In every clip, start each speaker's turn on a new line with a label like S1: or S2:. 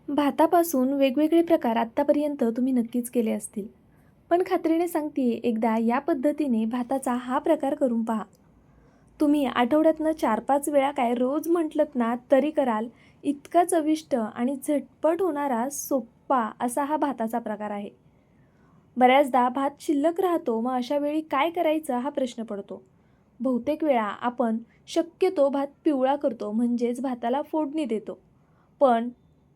S1: भातापासून वेगवेगळे प्रकार आत्तापर्यंत तुम्ही नक्कीच केले असतील. पण खात्रीने सांगते एकदा या पद्धतीने भाताचा हा प्रकार करून पहा. तुम्ही आठवड्यातनं 4-5 वेळा काय रोज म्हटलत ना तरी कराल, इतका चविष्ट आणि झटपट होणारा सोप्पा असा हा भाताचा प्रकार आहे. बऱ्याचदा भात शिल्लक राहतो, मग अशा वेळी काय करायचं हा प्रश्न पडतो. बहुतेक वेळा आपण शक्यतो भात पिवळा करतो, म्हणजेच भाताला फोडणी देतो. पण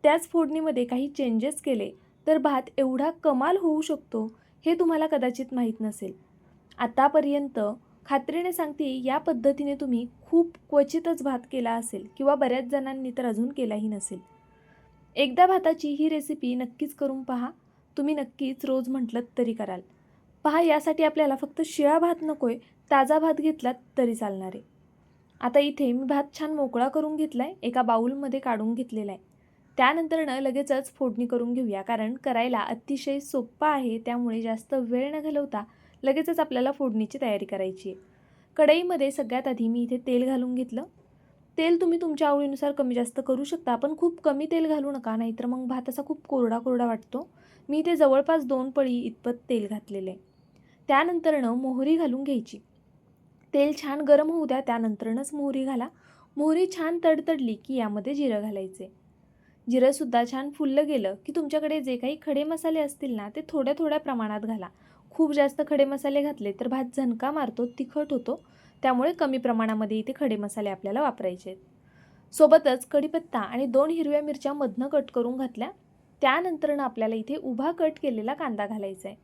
S1: त्याच फोडणीमध्ये काही चेंजेस केले तर भात एवढा कमाल होऊ शकतो हे तुम्हाला कदाचित माहीत नसेल. आतापर्यंत खात्रीने सांगते या पद्धतीने तुम्ही खूप क्वचितच भात केला असेल किंवा बऱ्याच जणांनी तर अजून केलाही नसेल. एकदा भाताची ही रेसिपी नक्कीच करून पहा. तुम्ही नक्कीच रोज म्हटलं तरी कराल. पहा, यासाठी आपल्याला फक्त शिळा भात नकोय, ताजा भात घेतलात तरी चालणार आहे. आता इथे मी भात छान मोकळा करून घेतला आहे, एका बाउलमध्ये काढून घेतलेला आहे. त्यानंतरनं लगेचच फोडणी करून घेऊया, कारण करायला अतिशय सोप्पा आहे. त्यामुळे जास्त वेळ न घालवता लगेचच आपल्याला फोडणीची तयारी करायची आहे. कढईमध्ये सगळ्यात आधी मी इथे तेल घालून घेतलं. तेल तुम्ही तुमच्या आवडीनुसार कमी जास्त करू शकता, पण खूप कमी तेल घालू नका, नाहीतर मग भात असा खूप कोरडा कोरडा वाटतो. मी इथे जवळपास 2 पळी इतपत तेल घातलेलं आहे. त्यानंतरनं मोहरी घालून घ्यायची. तेल छान गरम होऊ द्या, त्यानंतरनंच मोहरी घाला. मोहरी छान तडतडली की यामध्ये जिरं घालायचे. जिरंसुद्धा छान फुललं गेलं की तुमच्याकडे जे काही खडे मसाले असतील ना, ते थोड्या थोड्या प्रमाणात घाला. खूप जास्त खडे मसाले घातले तर भात झणका मारतो, तिखट होतो. त्यामुळे कमी प्रमाणामध्ये इथे खडे मसाले आपल्याला वापरायचे आहेत. सोबतच कढीपत्ता आणि 2 हिरव्या मिरच्या मधनं कट करून घातल्या. त्यानंतरनं आपल्याला इथे उभा कट केलेला कांदा घालायचा आहे.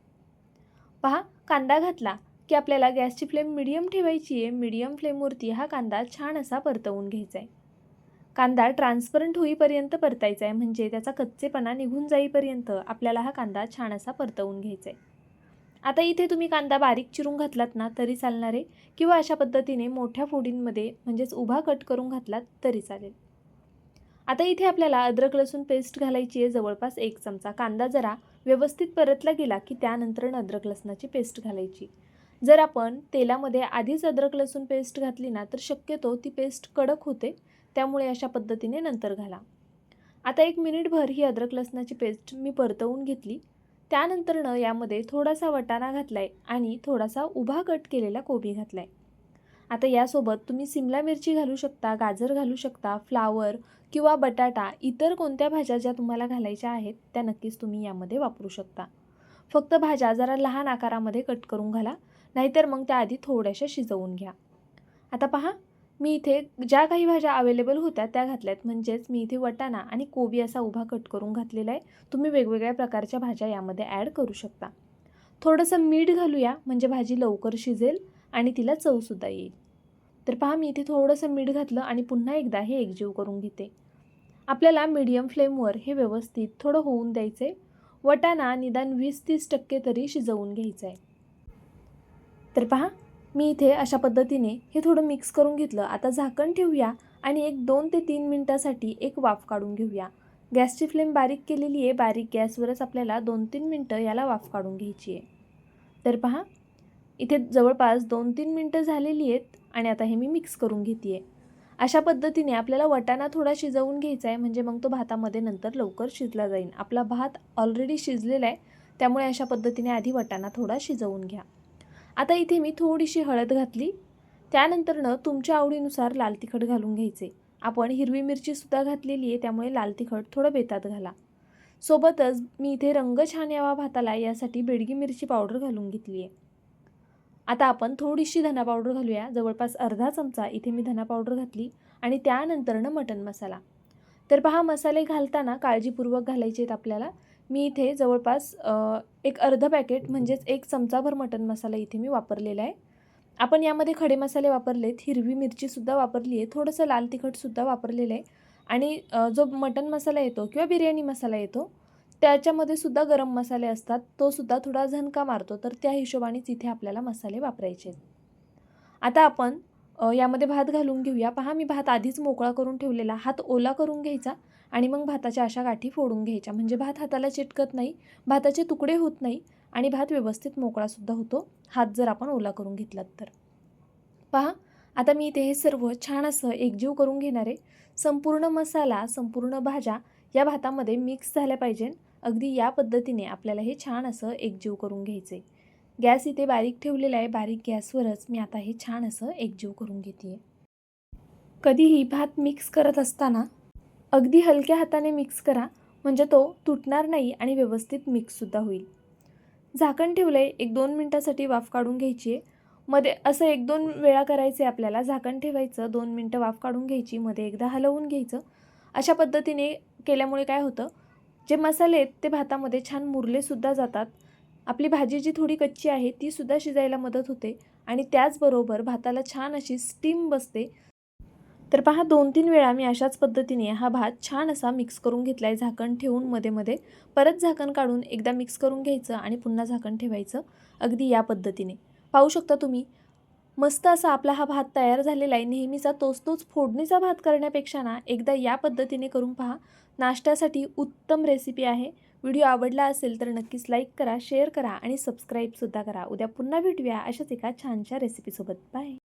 S1: पहा, कांदा घातला की आपल्याला गॅसची फ्लेम मिडियम ठेवायची आहे. मिडियम फ्लेमवरती हा कांदा छान असा परतवून घ्यायचा आहे. कांदा ट्रान्सपरंट होईपर्यंत परतायचा आहे, म्हणजे त्याचा कच्चेपणा निघून जाईपर्यंत आपल्याला हा कांदा छान असा परतवून घ्यायचा आहे. आता इथे तुम्ही कांदा बारीक चिरून घातलात ना तरी चालणार आहे, किंवा अशा पद्धतीने मोठ्या फोडींमध्ये म्हणजेच उभा कट करून घातलात तरी चालेल. आता इथे आपल्याला अद्रक लसूण पेस्ट घालायची आहे, जवळपास 1 चमचा. कांदा जरा व्यवस्थित परतला गेला की त्यानंतर अद्रक लसणाची पेस्ट घालायची. जर आपण तेलामध्ये आधीच अद्रक लसूण पेस्ट घातली ना तर शक्यतो ती पेस्ट कडक होते, त्यामुळे अशा पद्धतीने नंतर घाला. आता 1 मिनिटभर ही अद्रक लसणाची पेस्ट मी परतवून घेतली. त्यानंतरनं यामध्ये थोडासा वाटाणा घातला आहे आणि थोडासा उभा कट केलेला कोबी घातला आहे. आता यासोबत तुम्ही सिमला मिरची घालू शकता, गाजर घालू शकता, फ्लावर किंवा बटाटा, इतर कोणत्या भाज्या ज्या तुम्हाला घालायच्या आहेत त्या नक्कीच तुम्ही यामध्ये वापरू शकता. फक्त भाज्या जरा लहान आकारामध्ये कट करून घाला, नाहीतर मग त्या आधी थोड्याशा शिजवून घ्या. आता पहा, मी इथे ज्या काही भाज्या अवेलेबल होत्या त्या घातल्यात, म्हणजेच मी इथे वाटाणा आणि कोबी असा उभा कट करून घातलेला आहे. तुम्ही वेगवेगळ्या प्रकारच्या भाज्या यामध्ये ॲड करू शकता. थोडंसं मीठ घालूया, म्हणजे भाजी लवकर शिजेल आणि तिला चवसुद्धा येईल. तर पहा, मी इथे थोडंसं मीठ घातलं आणि पुन्हा एकदा हे एकजीव करून घेते. आपल्याला मीडियम फ्लेमवर हे व्यवस्थित थोडं होऊन द्यायचं आहे. वाटाणा निदान 20-30% तरी शिजवून घ्यायचं आहे. तर पहा, मी इथे अशा पद्धतीने हे थोडं मिक्स करून घेतलं. आता झाकण ठेवूया आणि एक 2 ते 3 मिनटासाठी एक वाफ काढून घेऊया. गॅसची फ्लेम बारीक केलेली आहे. बारीक गॅसवरच आपल्याला 2-3 मिनटं याला वाफ काढून घ्यायची आहे. तर पहा, इथे जवळपास 2-3 मिनटं झालेली आहेत आणि आता हे मी मिक्स करून घेते आहे. अशा पद्धतीने आपल्याला वाटाणा थोडा शिजवून घ्यायचा आहे, म्हणजे मग तो भातामध्ये नंतर लवकर शिजला जाईल. आपला भात ऑलरेडी शिजलेला आहे, त्यामुळे अशा पद्धतीने आधी वाटाणा थोडा शिजवून घ्या. आता इथे मी थोडीशी हळद घातली. त्यानंतरनं तुमच्या आवडीनुसार लाल तिखट घालून घ्यायचे. आपण हिरवी मिरचीसुद्धा घातलेली आहे, त्यामुळे लाल तिखट थोडं बेतात घाला. सोबतच मी इथे रंग छान यावा भाताला, यासाठी बेडगी मिरची पावडर घालून घेतली आहे. आता आपण थोडीशी धना पावडर घालूया. जवळपास अर्धा चमचा इथे मी धना पावडर घातली आणि त्यानंतरनं मटण मसाला. तर पहा, मसाले घालताना काळजीपूर्वक घालायचे आहेत आपल्याला. मी इथे जवळपास एक अर्धं पॅकेट म्हणजेच 1 चमचाभर मटण मसाला इथे मी वापरलेला आहे. आपण यामध्ये खडे मसाले वापरलेत, हिरवी मिरचीसुद्धा वापरली आहे, थोडंसं लाल तिखटसुद्धा वापरलेलं आहे आणि जो मटण मसाला येतो किंवा बिर्याणी मसाला येतो त्याच्यामध्ये सुद्धा गरम मसाले असतात, तो सुद्धा थोडा झणका मारतो, तर त्या हिशोबानेच इथे आपल्याला मसाले वापरायचे आहेत. आता आपण यामध्ये भात घालून घेऊया. पहा, मी भात आधीच मोकळा करून ठेवलेला. हात ओला करून घ्यायचा आणि मग भाताच्या अशा गाठी फोडून घ्यायच्या, म्हणजे भात हाताला चिटकत नाही, भाताचे तुकडे होत नाही आणि भात व्यवस्थित मोकळासुद्धा होतो, हात जर आपण ओला करून घेतलात तर. पहा, आता मी इथे हे सर्व छान असं एकजीव करून घेणार आहे. संपूर्ण मसाला, संपूर्ण भाज्या या भातामध्ये मिक्स झाल्या पाहिजे. अगदी या पद्धतीने आपल्याला हे छान असं एकजीव करून घ्यायचे. गॅस इथे बारीक ठेवलेला आहे. बारीक गॅसवरच मी आता हे छान असं एकजीव करून घेते आहे. कधीही भात मिक्स करत असताना अगदी हलक्या हाताने मिक्स करा, म्हणजे तो तुटणार नाही आणि व्यवस्थित मिक्ससुद्धा होईल. झाकण ठेवलं आहे. 1-2 मिनटासाठी वाफ काढून घ्यायची आहे. मध्ये असं 1-2 वेळा करायचं आहे आपल्याला. झाकण ठेवायचं, 2 मिनटं वाफ काढून घ्यायची, मध्ये एकदा हलवून घ्यायचं. अशा पद्धतीने केल्यामुळे काय होतं, जे मसाले आहेत ते भातामध्ये छान मुरलेसुद्धा जातात. आपली भाजी जी थोडी कच्ची आहे तीसुद्धा शिजायला मदत होते आणि त्याचबरोबर भाताला छान अशी स्टीम बसते. तर पहा 2-3 वेळा मी अशाच पद्धतीने हा भात छान असा मिक्स करून घेतला आहे झाकण ठेवून. मध्ये परत झाकण काढून एकदा मिक्स करून घ्यायचं आणि पुन्हा झाकण ठेवायचं. अगदी या पद्धतीने पाहू शकता तुम्ही. मस्त असा आपला हा भात तयार झालेला आहे. नेहमीचा तोच फोडणीचा भात करण्यापेक्षा ना एकदा या पद्धतीने करून पहा. नाश्त्यासाठी उत्तम रेसिपी आहे. व्हिडिओ आवडला असेल तर नक्कीच लाईक करा, शेअर करा आणि सबस्क्राईबसुद्धा करा. उद्या पुन्हा भेटूया अशाच एका छानशा रेसिपीसोबत. बाय.